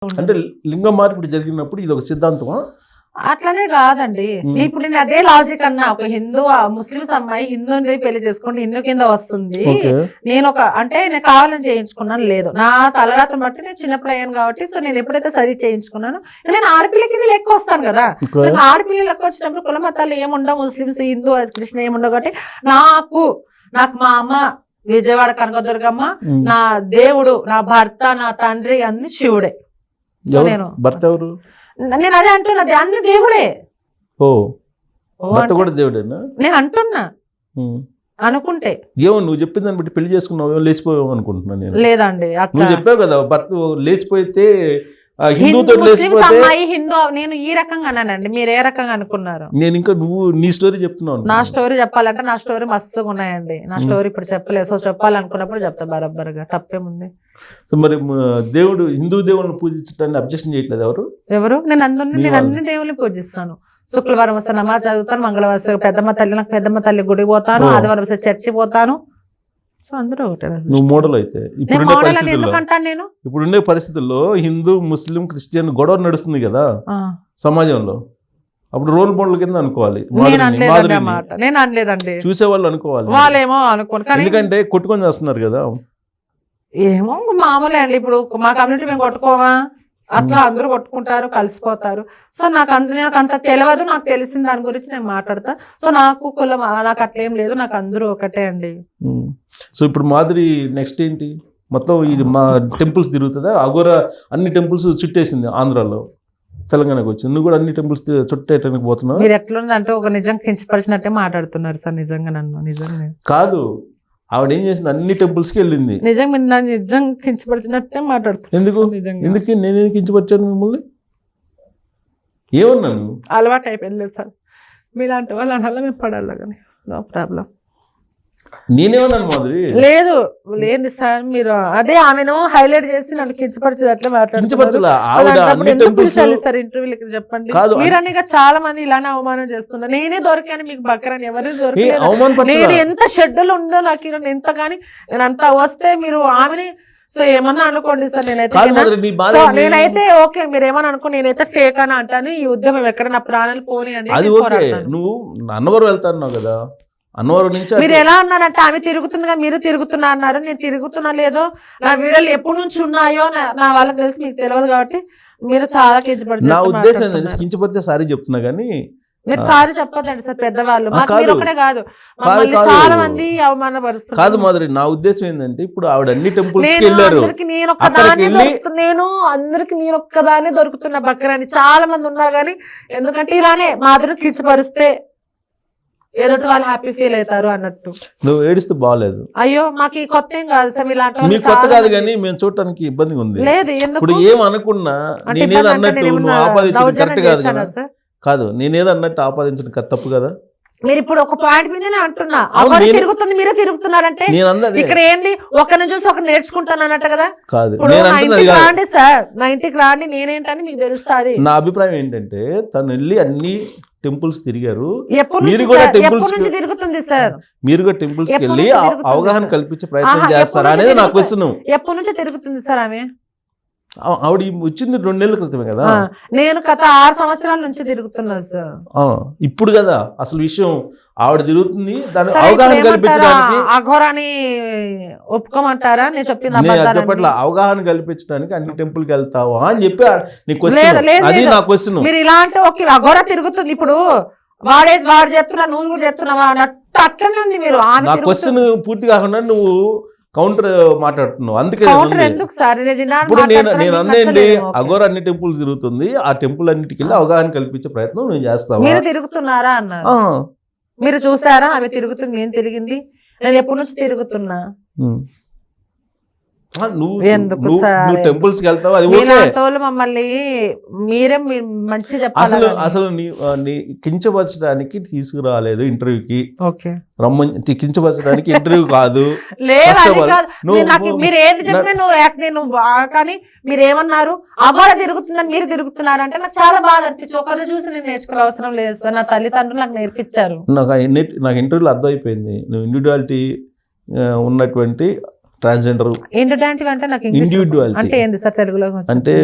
అంటే లింగ మార్పిడి జరిగినప్పుడు ఇది ఒక సిద్ధాంతమా? అట్లనే కాదండి. ఇప్పుడు నేను అదే లాజిక్ అన్నా, ఒక హిందూ ముస్లిమ్స్ అమ్మాయి హిందూని పెళ్లి చేసుకుంటే హిందూ కింద వస్తుంది. నేను నేను కావాలని చేయించుకున్నాను లేదు, నా తలరాత బట్టి నేను చిన్నప్పుడు అయ్యాను కాబట్టి. సో నేను ఎప్పుడైతే సరి చేయించుకున్నాను నేను ఆడపిల్ల కింద లెక్క వస్తాను కదా. ఆడపిల్ల లెక్క వచ్చినప్పుడు కుల మతాలు ఏముండవు, ముస్లిమ్స్ హిందూ కృష్ణ ఏముండవు కాబట్టి నాకు మా అమ్మ విజయవాడ కనకదుర్గమ్మ, నా దేవుడు నా భర్త నా తండ్రి అన్ని శివుడే. సో నేను భర్త ఎవరు? నేను అదే అంటున్నది, అన్ని దేవుడే. భర్త కూడా దేవుడేనా? నేను అంటున్నా అనుకుంటే. ఏమో నువ్వు చెప్పిన దాన్ని బట్టి పెళ్లి చేసుకున్నావు లేచిపోయావు అనుకుంటున్నాను నేను. లేదండి నువ్వు చెప్పావు కదా భర్త లేచిపోతే హిందూ నేను ఈ రకంగా అన్నానండి, మీరు ఏ రకంగా అనుకున్నారు? నేను ఇంకా నువ్వు నీ స్టోరీ చెప్తున్నావు. నా స్టోరీ చెప్పాలంటే నా స్టోరీ మస్తుగా ఉన్నాయండి. నా స్టోరీ ఇప్పుడు చెప్పలేదు. సో చెప్పాలనుకున్నప్పుడు చెప్తా బరాబర్గా, తప్పేముంది. సో మరి దేవుడు హిందూ దేవుళ్ళని పూజించడానికి అబ్జెక్షన్ చేయట్లేదు ఎవరు? నేను అన్ని దేవుళ్ళని పూజిస్తాను. శుక్రవారం వస్తే నమాజ్ చదువుతాను, మంగళవారం వస్తే పెద్దమ్మ తల్లి గుడికి పోతాను, ఆదివారం వస్తే చర్చి పోతాను. సో అందరూ ఒకటే. నువ్వు మోడల్ అయితే నేను ఇప్పుడుండే పరిస్థితుల్లో హిందూ ముస్లిం క్రిస్టియన్ గొడవ నడుస్తుంది కదా సమాజంలో, అప్పుడు రోల్ మోడల్ కింద అనుకోవాలి. నేను అనలేదండి, చూసేవాళ్ళు అనుకోవాలి. వాళ్ళేమో అనుకోను, ఎందుకంటే కొట్టుకొని చేస్తున్నారు కదా. ఏమో మామూలే అండి, ఇప్పుడు మా కమ్యూనిటీ మేము కొట్టుకోవా, అట్లా అందరూ కొట్టుకుంటారు, కలిసిపోతారు. సో నాకు అంత తెలియదు, నాకు తెలిసిన దాని గురించి నేను మాట్లాడతా. సో నాకు కులం నాకు అట్లేం లేదు, నాకు అందరూ ఒకటే అండి. సో ఇప్పుడు మాదిరి నెక్స్ట్ ఏంటి? మొత్తం ఇది మా టెంపుల్స్ తిరుగుతుందా? అఘోరా అన్ని టెంపుల్స్ చుట్టేసింది ఆంధ్రాలో, తెలంగాణకు వచ్చింది. నువ్వు కూడా అన్ని టెంపుల్స్ చుట్టేయడానికి పోతున్నావు. మీరు ఎట్లుందంటే ఒక నిజం కించపరిచినట్టే మాట్లాడుతున్నారు సార్. నిజంగా నన్ను నిజంగా కాదు, ఆవిడ ఏం చేసింది, అన్ని టెంపుల్స్కి వెళ్ళింది. నిజం కించపరిచినట్టే మాట్లాడుతున్నా. ఎందుకు నేను కించపరిచాను మిమ్మల్ని? ఏమన్నాను? అలవాటు అయిపోయింది సార్, మీలాంటి వాళ్ళు అనాల మేము పడాలి కానీ నో ప్రాబ్లం. నేనేమన్నాను మాధురి? లేదు సార్, మీరు అదే ఆమెను హైలైట్ చేసి నన్ను కించపరిచేది అట్లా మాట్లాడుతున్నారు. సార్ ఇంటర్వ్యూలకి చెప్పండి. మీరని చాలా మంది ఇలానే అవమానం చేస్తున్నారు. నేనే దొరికాను మీకు బక్కరని, ఎవరు దొరకలేదు. నేను ఎంత షెడ్యూల్ ఉందో నాకు ఎంత, కానీ నేను అంతా వస్తే మీరు ఆమెని సో ఏమన్నా అనుకోండి సార్. నేనైతే ఓకే, మీరు ఏమన్నా అనుకో, నేనైతే ఫేక్ అని అంటాను. ఈ ఉద్యమం ఎక్కడ నా ప్రాణాలు పోనీ అని. నువ్వు అన్నవరం వెళ్తాను కదా, అన్నవరం నుంచి మీరు ఎలా ఉన్నారంటే ఆమె తిరుగుతుందిగా మీరు తిరుగుతున్నా అన్నారు. నేను తిరుగుతున్నా లేదో, నా వీడియోలు ఎప్పటి నుంచి ఉన్నాయో నా వాళ్ళకి తెలిసి మీకు తెలియదు కాబట్టి మీరు చాలా కించపడుతున్నారు. నా ఉద్దేశం కించపడితే సారీ చెప్తున్నా కానీ మీరు సారీ చెప్పదండి సార్. పెద్దవాళ్ళు మీరు ఒకటే కాదు, చాలా మంది అవమానపరుస్తున్నారు. కాదు మాదిరి, నా ఉద్దేశం ఏంటంటే ఇప్పుడు ఆవిడ అన్ని టెంపుల్స్ వెళ్ళారు, నేను అందరికి నేను ఒక్కదాన్ని దొరుకుతున్నా బక్కరాని. చాలా మంది ఉన్నారు కానీ ఎందుకంటే ఇలానే మాదిరి కించపరిస్తే ఎదుటి వాళ్ళు హ్యాపీ ఫీల్ అవుతారు అన్నట్టు. నువ్వు ఏడిస్తే బాగాలేదు. అయ్యో మాకు కొత్త ఏం కాదు సార్, మీకు కొత్త కాదు కానీ మేము చూడటానికి ఇబ్బందిగా ఉంది. లేదు ఇప్పుడు ఏమనుకున్నా నేనేదో అన్నట్టు నువ్వు ఆపాదించడం కరెక్ట్ కాదు కదా. కాదు, నేనేదో అన్నట్టు ఆపాదించడం తప్పు కదా. మీరు ఇప్పుడు ఒక పాయింట్ మీదనే అంటున్నా, తిరుగుతుంది మీరు తిరుగుతున్నారంటే ఇక్కడ ఏంది ఒకరిని చూసి ఒకరు నేర్చుకుంటాను అన్నట్టు కదా. కాదు, రాండి సార్, నా ఇంటికి రాండి, నేనేంటని మీకు తెలుస్తుంది. నా అభిప్రాయం ఏంటంటే తను వెళ్ళి అన్ని టెంపుల్స్ తిరిగారు, మీరు కూడా టెంపుల్స్ తిరుగుతుంది సార్, మీరు కూడా టెంపుల్స్ వెళ్ళి అవగాహన కల్పించే ప్రయత్నం చేస్తారా అనేది నా క్వశ్చన్. ఎప్పటి నుంచి తిరుగుతుంది సార్ ఆమె? ఆవిడ వచ్చింది 2 నెలల క్రితమే కదా. నేను గత 6 సంవత్సరాల నుంచి తిరుగుతున్నా సార్. ఇప్పుడు కదా అసలు విషయం, ఆవిడ తిరుగుతుంది, దాని అవగాహన కల్పించడానికి. అఘోరాని ఒప్పుకోమంటారా? నేను చెప్పట్ల అవగాహన కల్పించడానికి అన్ని టెంపుల్ కి వెళ్తావా అని చెప్పి అది నా క్వశ్చన్. మీరు ఇలా అంటే ఓకే, అఘోరా తిరుగుతుంది, ఇప్పుడు వాడు చెప్తున్నా నువ్వు కూడా చెప్తున్నావా అన్నట్టు అట్లనే ఉంది. మీరు నా క్వశ్చన్ పూర్తి కాకుండా నువ్వు కౌంటర్ మాట్లాడుతున్నావు, అందుకే ఎందుకు సార్. ఇప్పుడు నేను అన్నేంటి, అఘోరా అన్ని టెంపుల్ తిరుగుతుంది, ఆ టెంపుల్ అన్నిటికి వెళ్ళి అవగాహన కల్పించే ప్రయత్నం నేను చేస్తాను. మీరు తిరుగుతున్నారా అన్నారు, మీరు చూసారా ఆమె తిరుగుతుంది, నేను తిరిగింది, నేను ఎప్పటి నుంచి తిరుగుతున్నా. నువ్వు టెంపుల్స్ కి వెళ్తావు, అది మమ్మల్ని మీరే మంచి చెప్పాలి. అసలు కించపరచడానికి తీసుకురాలేదు ఇంటర్వ్యూకి, రమ్మని కించపరచడానికి ఇంటర్వ్యూ కాదు. మీరు ఏది చెప్పినా నువ్వు కానీ మీరు ఏమన్నారు, అఘోర తిరుగుతుందని మీరు తిరుగుతున్నారు అంటే నాకు చాలా బాగా అనిపించింది. ఒకరు చూసి నేను నేర్చుకోవాల్సిన అవసరం లేదు సార్, నా తల్లిదండ్రులు నాకు నేర్పించారు. నాకు ఇంటర్వ్యూలో అర్థమైపోయింది నువ్వు ఇండివిజువాలిటీ ఉన్నటువంటి ట్రాన్స్జెండర్ ఇండివిడ్యువాలిటీ అంటే నాకు ఇంగ్లీష్ Individuality. అంటే ఏంది సార్ తెలుగులో కొంచెం? అంటే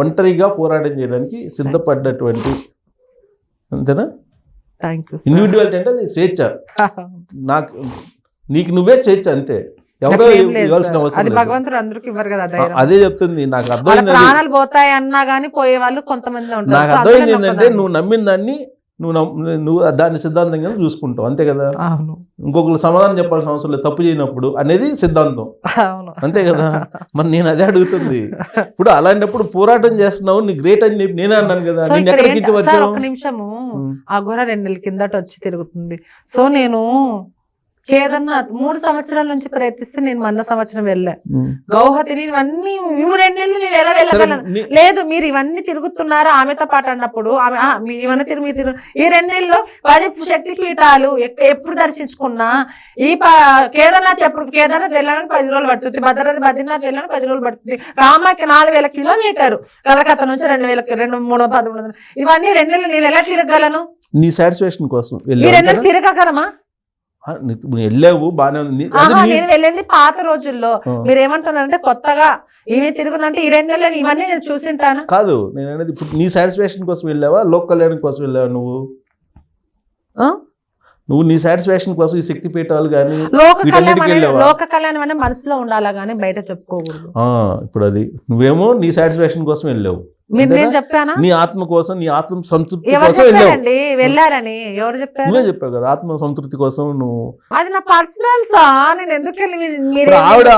ఒంటరిగా పోరాటం చేయడానికి సిద్ధపడ్డటువంటి, అంతేనా? థ్యాంక్ యూ ఇండివిజువాలిటీ అంటే అది స్వేచ్ఛ, నీకు నువ్వే స్వేచ్ఛ, అంతే. ఎవరో ఇవ్వాల్సిన అవసరం అది లేదు. భగవంతుడు అందరికి ఇవ్వరు కదా ధైర్యం. అదే చెప్తుంది. నాకు వాళ్ళ అర్థమైంది ప్రాణాలు పోతాయి అన్నా గానీ పోయే వాళ్ళు కొంతమంది ఉంటారు. నాకు సో అర్థమైంది అందులో ఏంటంటే ఒక్కదాన్ని. నువ్వు నమ్మిన దాన్ని నువ్వు దాన్ని సిద్ధాంతంగా చూసుకుంటావు, అంతే కదా. అవును ఇంకొకరు సమాధానం చెప్పాల్సిన అవసరం లేదు, తప్పు చేయనప్పుడు అనేది సిద్ధాంతం, అవును అంతే కదా. మరి నేను అదే అడుగుతుంది. ఇప్పుడు అలాంటప్పుడు పోరాటం చేస్తున్నావు, నీ గ్రేట్ అని చెప్పి నేనే అన్నాను కదా. సో నేను ఇక్కడ ఎక్కడికి ఏంటి- సార్ వచ్చావు? ఒక నిమిషము, ఆ ఘోర 2 నెలల కిందట వచ్చి తిరుగుతుంది. సో నేను కేదార్నాథ్ 3 సంవత్సరాల నుంచి ప్రయత్నిస్తే నేను మొన్న సంవత్సరం వెళ్ళా. గౌహతిని ఇవన్నీ 2 నెలలు నేను ఎలా వెళ్ళగలను? లేదు, మీరు ఇవన్నీ తిరుగుతున్నారు ఆమెతో పాటు అన్నప్పుడు ఆమె మీరు ఇవన్నీ తిరుగు ఈ 2 నెలల్లో 10 శక్తి పీఠాలు ఎప్పుడు దర్శించుకున్నా. ఈ కేదార్నాథ్ కేదార్నాథ్ వెళ్ళడానికి 10 రోజులు పడుతుంది, బద్రీనాథ్ వెళ్ళడానికి 10 రోజులు పడుతుంది, రామాకి 4000 కిలోమీటర్, కలకత్తా నుంచి 2313 ఇవన్నీ 2 నెలలు నేను ఎలా తిరగలను? నీ సాటిస్ఫాక్షన్ కోసం ఈ 2 నెలలు తిరగగలమా? వెళ్ళావు, బానే ఉంది. నేను వెళ్ళింది పాత రోజుల్లో. మీరు ఏమంటున్నారంటే కొత్తగా ఇవి తిరుగునంటే ఈ 2 నెలలు ఇవన్నీ నేను చూసింటాను కాదు. నేను అనేది ఇప్పుడు నీ సాటిస్ఫాక్షన్ కోసం వెళ్ళావా, లోక్ కళ్యాణం కోసం వెళ్ళావా? నువ్వు నీ సాటిస్ఫాక్షన్ కోసం ఈ శక్తి పీఠాలు కానీ లోక కళ్యాణం అనే మనసులో ఉండాలా గానీ బయట చెప్పుకోకూడదు. ఇప్పుడు అది నువ్వేమో నీ సాటిస్ఫాక్షన్ కోసం వెళ్ళావు, మీరు నేను చెప్పానా? నీ ఆత్మ కోసం, నీ ఆత్మ సంతృప్తి ఎవరు కోసం వెళ్ళావు. చెప్పారండి వెళ్ళారని? ఎవరు చెప్పారు? నువ్వే చెప్పావు కదా, ఆత్మ సంతృప్తి కోసం నువ్వు. అది నా పర్సనల్ సా, నేను ఎందుకు వెళ్ళి ఆవిడ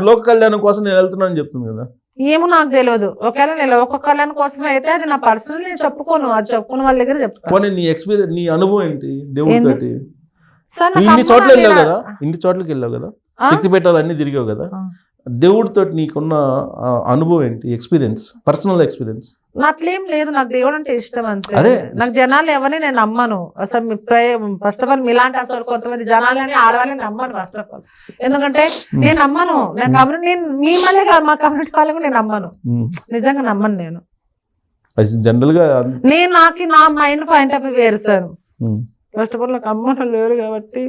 లోక కళ్యాణం కోసం నేను వెళ్తున్నాను చెప్తుంది కదా. ఏమో నాకు తెలియదు. ఒకవేళ నేను లోక కళ్యాణం కోసం అయితే అది నా పర్సనల్, నేను చెప్పుకోను. అది చెప్పుకున్న వాళ్ళ దగ్గర చెప్తాను. నీ ఎక్స్పీరియన్స్, నీ అనుభవం ఏంటి దేవుడితోటి? సార్ ఇన్ని చోట్ల వెళ్ళావు కదా, ఇన్ని చోట్లకి వెళ్ళావు కదా, శక్తి పీఠాలు అన్ని తిరిగావు కదా, దేవుడితో నీకున్న అనుభవం ఏంటి, ఎక్స్పీరియన్స్, పర్సనల్ ఎక్స్పీరియన్స్? నాట్లేం లేదు, నాకు దేవుడు అంటే ఇష్టం అంతే. అదే. నాకు జనాలు ఎవరిని నేను నమ్మను అసలు. ఫస్ట్ ఆఫ్ ఆల్ మీలాంటి అసలు కొంతమంది జనాలని ఆడవాళ్ళని నమ్మను ఫస్ట్ ఆఫ్ ఆల్. ఎందుకంటే నేను నమ్మను, నేను మిమ్మల్ని కాదు మా కమ్యూనిటీ వాళ్ళని కూడా నేను నమ్మను, నిజంగా నమ్మను. నేను జనరల్ గా నాకు నా మైండ్ పాయింట్ ఆఫ్ వేరు సార్. ఫస్ట్ ఆఫ్ ఆల్ నాకు అమ్మను లేరు కాబట్టి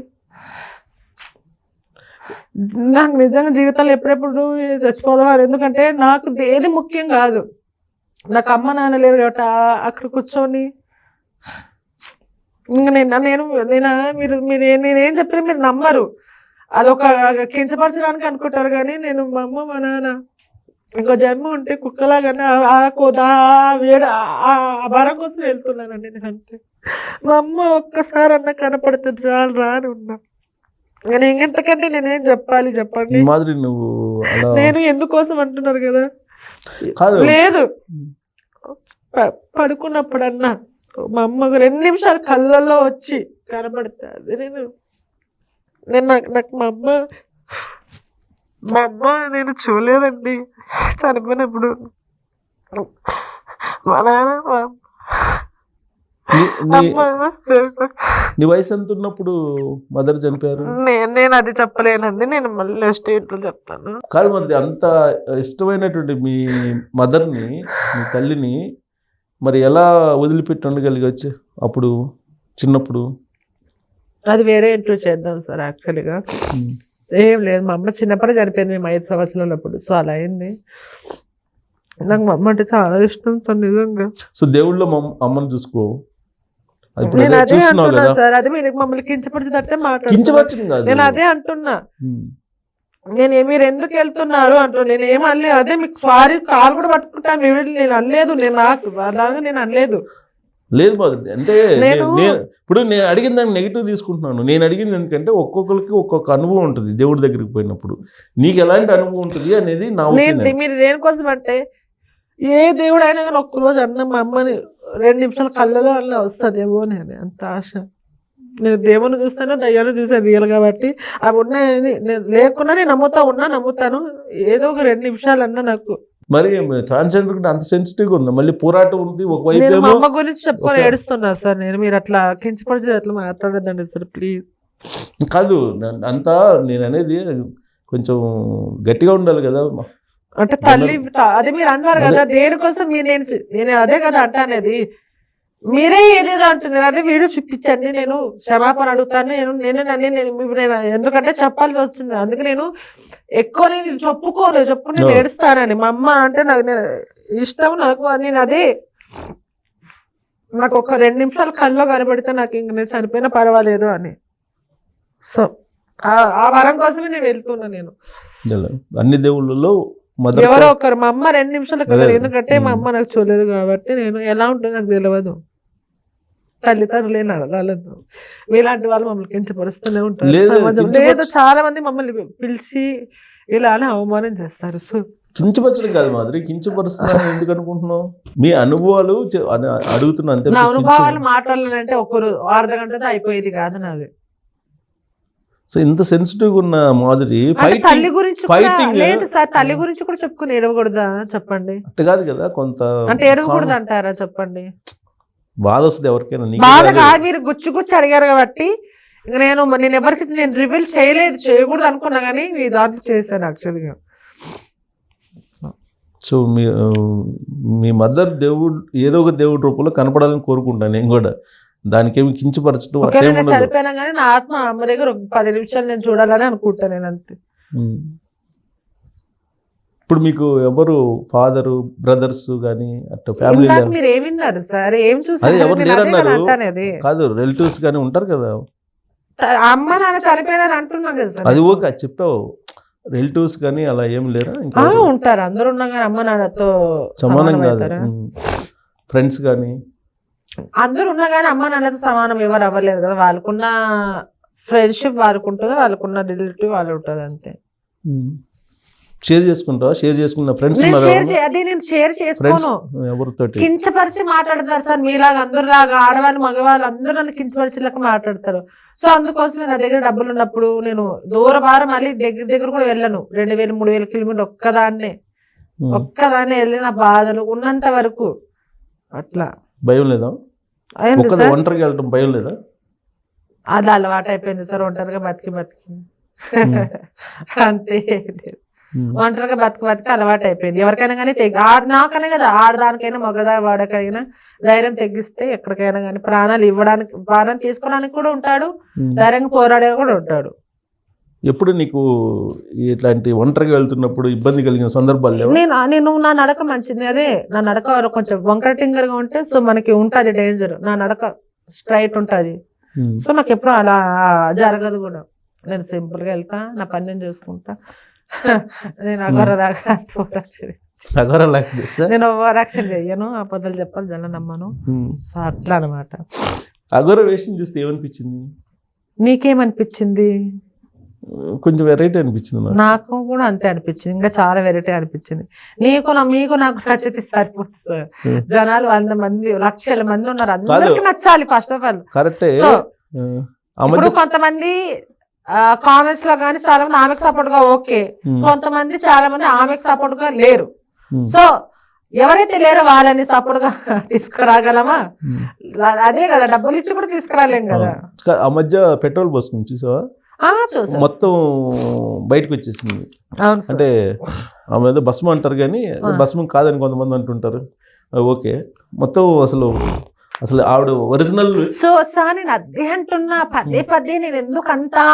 నాకు నిజంగా జీవితంలో ఎప్పుడెప్పుడు చచ్చిపోదాం. ఎందుకంటే నాకు ఏది ముఖ్యం కాదు, నాకు అమ్మ నాన్న లేరు కాబట్టి అక్కడ కూర్చొని ఇంకా నేనేం చెప్పినా మీరు నమ్మరు. అదొక కించపరచడానికి అనుకుంటారు కానీ నేను మా అమ్మ మా నాన్న ఇంకో జన్మ ఉంటే కుక్కలాగానే వేడు ఆ భారం కోసం వెళ్తున్నానండి నేను అంతే. మా అమ్మ ఒక్కసారి అన్న కనపడుతుంది చాలు రాని ఉన్నా. నేను ఇంకెంతకంటే నేనేం చెప్పాలి చెప్పండి? నువ్వు నేను ఎందుకోసం అంటున్నారు కదా. లేదు, పడుకున్నప్పుడన్నా మా అమ్మ 2 నిమిషాలు కళ్ళల్లో వచ్చి కనబడుతుంది. నాకు మా అమ్మ నేను చూడలేదండి చనిపోయినప్పుడు. మా నాన్న నీ వయసు ఎంత ఉన్నప్పుడు మదర్ చనిపోయారు? నేను అది చెప్పలేనండి, నేను మళ్ళీ స్టేట్లో చెప్తాను. కాదు, మరి అంత ఇష్టమైనటువంటి మీ మదర్ని, మీ తల్లిని మరి ఎలా వదిలిపెట్టి ఉండగలిగచ్చు అప్పుడు చిన్నప్పుడు? అది వేరే ఇంట్లో చేద్దాం సార్. యాక్చువల్గా ఏం లేదు, మా అమ్మ చిన్నప్పుడే చనిపోయింది, మేము 5 సంవత్సరాలప్పుడు. సో అలా అయింది. నాకు మా అమ్మ అంటే చాలా ఇష్టం సార్ నిజంగా. సో దేవుళ్ళో అమ్మని చూసుకో. నేను అదే అంటున్నా సార్, అది మీరు మమ్మల్ని కించపరిచినట్టే మాట్లాడుతున్నా. నేను అదే అంటున్నా. మీరు ఎందుకు వెళ్తున్నారు అంటున్నా, నేను ఏమనలే. అదే మీకు సారీ కాలు కూడా పట్టుకుంటాను నేను అనలేదు. నేను అనలేదు. లేదు అంటే ఇప్పుడు నేను అడిగిన దాన్ని నెగిటివ్ తీసుకుంటున్నాను. నేను అడిగింది ఎందుకంటే ఒక్కొక్కరికి ఒక్కొక్క అనుభవం ఉంటుంది దేవుడి దగ్గరికి పోయినప్పుడు. నీకు ఎలాంటి అనుభవం ఉంటుంది అనేది నా ఒపీనియన్. మీరు దేనికోసం అంటే ఏ దేవుడు అయినా కానీ ఒక్కరోజు అన్న మా అమ్మని 2 నిమిషాల కళ్ళలో అన్న వస్తుందేమో అని అంత ఆశ. నేను దేవుని చూస్తాను, దయ్యాన్ని చూసాను రియల్ కాబట్టి. అవి ఉన్నాయని లేకున్నా నేను నమ్ముతాను. ఏదో ఒక 2 నిమిషాలన్నా నాకు. మరి ట్రాన్స్జెండర్ అంత సెన్సిటివ్ గా ఉంది, మళ్ళీ పోరాటం ఉంది. నేను మా అమ్మ గురించి చెప్పుకొని ఏడుస్తున్నా సార్. మీరు అట్లా కించపరిచి అట్లా మాట్లాడద్దండి సార్ ప్లీజ్. కాదు అంతా నేను అనేది కొంచెం గట్టిగా ఉండాలి కదా. అంటే తల్లి అదే మీరు అన్నారు కదా దేనికోసం నేను అదే కదా అంట అనేది. మీరే ఏదేదో అంటున్నారు. అదే వీడియో చూపించండి, నేను క్షమాపణ అడుగుతాను. నేను ఎందుకంటే చెప్పాల్సి వచ్చింది. అందుకే నేను ఎక్కువ నేను చెప్పుకుని నేను ఏడుస్తానని. మా అమ్మ అంటే నాకు ఇష్టం, నాకు నేను అదే నాకు ఒక 2 నిమిషాలు కల్లో కనబడితే నాకు ఇంక నేను చనిపోయినా పర్వాలేదు అని. సో ఆ వరం కోసమే నేను వెళ్తున్నా. నేను అన్ని దేవుళ్ళలో ఎవరో ఒకరు, మా అమ్మ 2 నిమిషాలు కదా, ఎందుకంటే మా అమ్మ నాకు చూడలేదు కాబట్టి నేను ఎలా ఉంటుందో నాకు తెలియదు. తల్లిదండ్రులే నడగలదు, మీలాంటి వాళ్ళు మమ్మల్ని కించపరుస్తూనే ఉంటారు. లేదు చాలా మంది మమ్మల్ని పిలిచి ఇలానే అవమానం చేస్తారు. సో కించపరచడం కాదు మాదిరి, కించపరుస్తున్నాను ఎందుకు అనుకుంటున్నావు? మీ అనుభవాలు అడుగుతున్నా అంతే. నా అనుభవాలు మాట్లాడాలంటే ఒకరు అర్ధగంటతో అయిపోయేది కాదు నాది. సో ఇంత సెన్సిటివ్ ఉన్న మాదిరి తల్లి గురించి లేదు సార్, తల్లి గురించి కూడా చెప్పుకుని ఏడవకూడదా చెప్పండి? అట్ట కాదు కదా, కొంత అంటే ఏడవకూడదు అంటారా చెప్పండి? బాధ వస్తుంది ఎవరికైనా. బాధ కాదు, మీరు గుచ్చి అడిగారు కాబట్టి నేను ఎవరికి నేను రివీల్ చేయకూడదు అనుకున్నా కానీ మీ దాంట్లో చేశాను యాక్చువల్గా. సో మీ మదర్ దేవుడు ఏదో ఒక దేవుడి రూపంలో కనపడాలని కోరుకుంటాను నేను కూడా. దానికేమి కించపరచడం చనిపోయినా కానీ నా ఆత్మ అమ్మ దగ్గర ఒక 10 నిమిషాలు నేను చూడాలని అనుకుంటాను నేను అంతే. ఇప్పుడు మీకు ఎవరు ఫాదరు బ్రదర్స్ కానీ అట్లా ఫ్యామిలీ మీరు ఏమి విన్నారు సార్? ఏం అది ఎవరు లేరన్నారు చూసారు? కాదు, రిలేటివ్స్ కానీ ఉంటారు కదా. అమ్మ నాన్న చనిపోయినారు అంటున్నాం కదా సార్. అది ఓకే చెప్పావు, రిలేటివ్స్ కానీ అలా ఏం లేరా? ఉంటారు, అందరూ ఉన్నా కానీ అమ్మ నాన్నతో సమానం కాదు. ఫ్రెండ్స్ కానీ అందరూ ఉన్నా కానీ అమ్మ నాన్నతో సమానం ఎవరు అవ్వలేదు కదా. వాళ్ళకున్న ఫ్రెండ్షిప్ వాళ్ళకు ఉంటుంది, వాళ్ళకున్న రిలేటివ్ వాళ్ళు ఉంటుంది అంతే. షేర్ చేసుకుంటావా? షేర్ చేసుకున్న ఫ్రెండ్స్ అది నేను షేర్ చేసుకోను. కించపరిచి మాట్లాడతారు సార్ మీలాగా, అందరులాగా ఆడవాళ్ళు మగవాళ్ళు అందరూ నన్ను కించపరిచేలాగా మాట్లాడతారు. సో అందుకోసం నా దగ్గర డబ్బులు ఉన్నప్పుడు నేను దూరభారం మళ్ళీ దగ్గర కూడా వెళ్ళను. 2000-3000 కిలోమీటర్లు ఒక్కదాన్నే వెళ్ళి నా బాధలు ఉన్నంత వరకు అట్లా. భయం లేదా? ఒంటరిగా వెళ్ళటం భయం లేదా? అది అలవాటు అయిపోయింది సార్, ఒంటరిగా బతికి అంతే. ఒంటరిగా బతికి అలవాటు అయిపోయింది. ఎవరికైనా కానీ నాకనే కదా, ఆడదానికైనా మగదా వాడకైనా ధైర్యం తెగిస్తే ఎక్కడికైనా కానీ ప్రాణాలు ఇవ్వడానికి, ప్రాణం తీసుకోవడానికి కూడా ఉంటాడు, ధైర్యంగా పోరాడే కూడా ఉంటాడు. ఎప్పుడు నీకు ఇట్లాంటి ఒంటరిగా వెళ్తున్నప్పుడు ఇబ్బంది కలిగిన సందర్భాలు లేవా? నేను నా నడక మంచిది, అదే నా నడక కొంచెం వంకర టింకర్ గా ఉంటే సో మనకి ఉంటది డేంజర్. నా నడక స్ట్రైట్ ఉంటది, సో నాకు ఎప్పుడు అలా జరగదు కూడా. నేను సింపుల్ గా వెళ్తా, నా పని నేను చూసుకుంటా. నేను నేను ఓవరాక్షన్ చెయ్యను, అబద్ధాలు చెప్పాలి జనం నమ్మను. సో అట్లా అనమాట. అఘోర వేషం చూస్తే ఏమనిపించింది? నీకేమనిపించింది? కొంచెం వెరైటీ అనిపించింది నాకు కూడా అంతే అనిపించింది, ఇంకా చాలా వెరైటీ అనిపించింది. మీకు నాకు నచ్చితే సరిపోతుంది సార్. జనాలు 100 మంది 1,00,000 మంది ఉన్నారు, అందరికి నచ్చాలి ఫస్ట్ ఆఫ్ ఆల్. కరెక్టే. ఇప్పుడు కొంతమంది కామెంట్స్ లో కానీ చాలా మంది ఆమెకు సపోర్ట్ గా ఓకే, కొంతమంది చాలా మంది ఆమెకు సపోర్ట్ గా లేరు. సో ఎవరైతే లేరో వాళ్ళని సపోర్ట్ గా తీసుకురాగలమా? అదే కదా, డబ్బులు ఇచ్చి కూడా తీసుకురాలేం కదా. ఆ మధ్య పెట్రోల్ పోసుకుని చూసావా? మొత్తం బయటకు వచ్చేసింది. అంటే ఆమె ఏదో భస్మం అంటారు కానీ భస్మం కాదని కొంతమంది అంటుంటారు. ఓకే, మొత్తం అసలు ఆవిడ ఒరిజినల్. సో సార్ నేను అదే అంటున్నా, పదే నేను ఎందుకంతా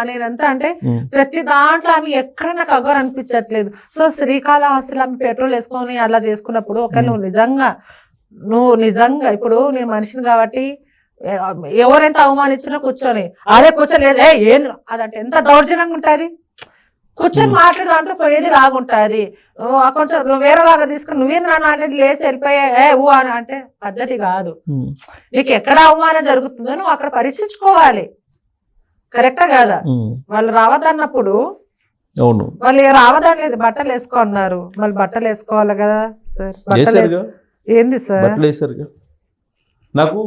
నేనంతా అంటే ప్రతి దాంట్లో ఆమె ఎక్కడ నాకు అగోర అనిపించట్లేదు. సో శ్రీకాళహస్తిలో ఆమె పెట్రోల్ వేసుకొని అలా చేసుకున్నప్పుడు ఒక నువ్వు నిజంగా ఇప్పుడు నేను మనిషిని కాబట్టి ఎవరెంత అవమానించినా కూర్చొని అదే కూర్చోలేదు ఏం అదంటే ఎంత దౌర్జన్యంగా ఉంటుంది. కూర్చొని మాట్లాడే దాంట్లో పోయేది లాగుంటుంది. కొంచెం నువ్వు వేరేలాగా తీసుకుని నువ్వే నాటి లేసి వెళ్ళిపోయా ఊ అని అంటే పద్ధతి కాదు. నీకు ఎక్కడ అవమానం జరుగుతుందో నువ్వు అక్కడ పరీక్షించుకోవాలి, కరెక్టా కాదా? వాళ్ళు రావద్దన్నప్పుడు వాళ్ళు రావదలేదు, బట్టలు వేసుకోన్నారు, మళ్ళీ బట్టలు వేసుకోవాలి కదా సార్. ఏంది సార్ నాకు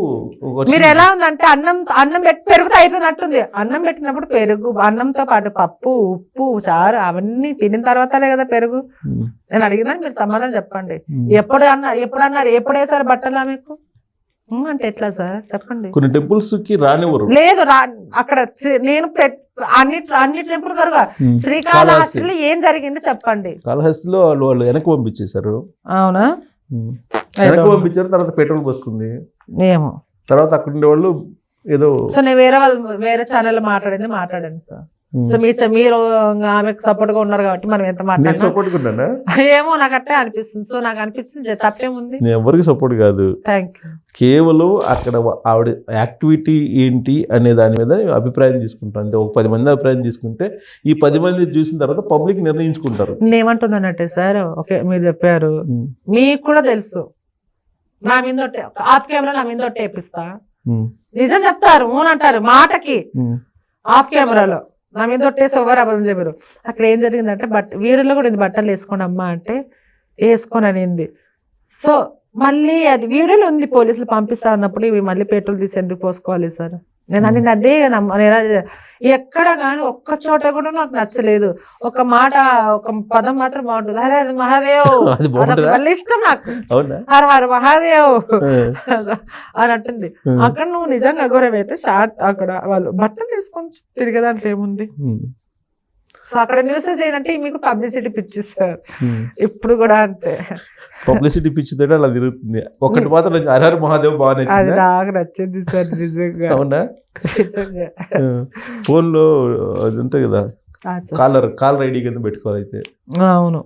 మీరు ఎలా ఉందంటే అన్నం పెట్టి పెరుగుతో అయిపోయినట్టుంది. అన్నం పెట్టినప్పుడు పెరుగు, అన్నంతో పాటు పప్పు, ఉప్పు, చారు అవన్నీ తినిన తర్వాతనే కదా పెరుగు. నేను అడిగినా మీరు సమాధానం చెప్పండి. ఎప్పుడు వేసారు బట్టలా మీకు అంటే ఎట్లా సార్ చెప్పండి. కొన్ని టెంపుల్స్ కి రానివ్వరు. లేదు అక్కడ నేను అన్ని టెంపుల్ కరుగా శ్రీకాళహస్తిలో ఏం జరిగింది చెప్పండి. కాళహస్తిలో వాళ్ళు వెనక్కి పంపించేశారు. అవునా? వెనక్కి పంపించారు, తర్వాత పెట్రోల్ పోసుకుంది, ఏమో తర్వాత అక్కడ ఉండే వాళ్ళు ఏదో. సో నేను వేరే ఛానల్ మాట్లాడాను సార్. సో మీరు ఆమెకు సపోర్ట్ గా ఉన్నారు కాబట్టి మనం ఎంత మాట్లాడినా సపోర్ట్ ఉన్నానా ఏమో నాకు అట్టే అనిపిస్తుంది. సో నాకు అనిపిస్తుంది తప్పేముంది, నేను ఎవరికి సపోర్ట్ కాదు, కేవలం అక్కడ ఆవిడ యాక్టివిటీ ఏంటి అనే దాని మీద అభిప్రాయం తీసుకుంటాను అంతే. ఒక 10 మంది అభిప్రాయం తీసుకుంటే ఈ 10 మంది చూసిన తర్వాత పబ్లిక్ నిర్ణయించుకుంటారు. నేనేమంటున్నానంటే సార్, ఓకే మీరు చెప్పారు, మీకు కూడా తెలుసు నా మీద ఆఫ్ కెమెరా నా మీద వేపిస్తా, నిజం చెప్తారు అంటారు మాటకి, ఆఫ్ కెమెరాలో నా మీద ఒట్టేసి ఎవరు అబద్ధం చెప్పారు. అక్కడ ఏం జరిగిందంటే వీడియోలో కూడా ఇది బట్టలు వేసుకోండి అమ్మా అంటే వేసుకొని అనింది. సో మళ్ళీ అది వీడియోలో ఉంది, పోలీసులు పంపిస్తా అన్నప్పుడు ఇవి మళ్ళీ పెట్రోల్ తీసి ఎందుకు పోసుకోవాలి సార్? నేను అదే ఎక్కడ కానీ ఒక్క చోట కూడా నాకు నచ్చలేదు. ఒక మాట, ఒక పదం మాత్రం బాగుంటుంది, హర హర మహాదేవ్, మళ్ళీ ఇష్టం నాకు, హర హర మహాదేవ్ అని అంటుంది. అక్కడ నువ్వు నిజంగా అఘోరమైతే అక్కడ వాళ్ళు బట్టలు తీసుకొని తిరిగే దాంట్లో ఏముంది? సో అక్కడ న్యూసెస్ ఏంటంటే మీకు పబ్లిసిటీ పిచ్చిస్తారు, ఇప్పుడు కూడా అంతే, పబ్లిసిటీ పిచ్చితే అలా తిరుగుతుంది. ఒకటి మాత్రం హర మహాదేవ్ బాగా నచ్చింది, నాకు నచ్చింది సార్ నిజంగా. అవునా? ఫోన్ లో అది ఉంటాయి కదా, కాలర్ ఐడి కింద పెట్టుకోవాలి అయితే. అవును.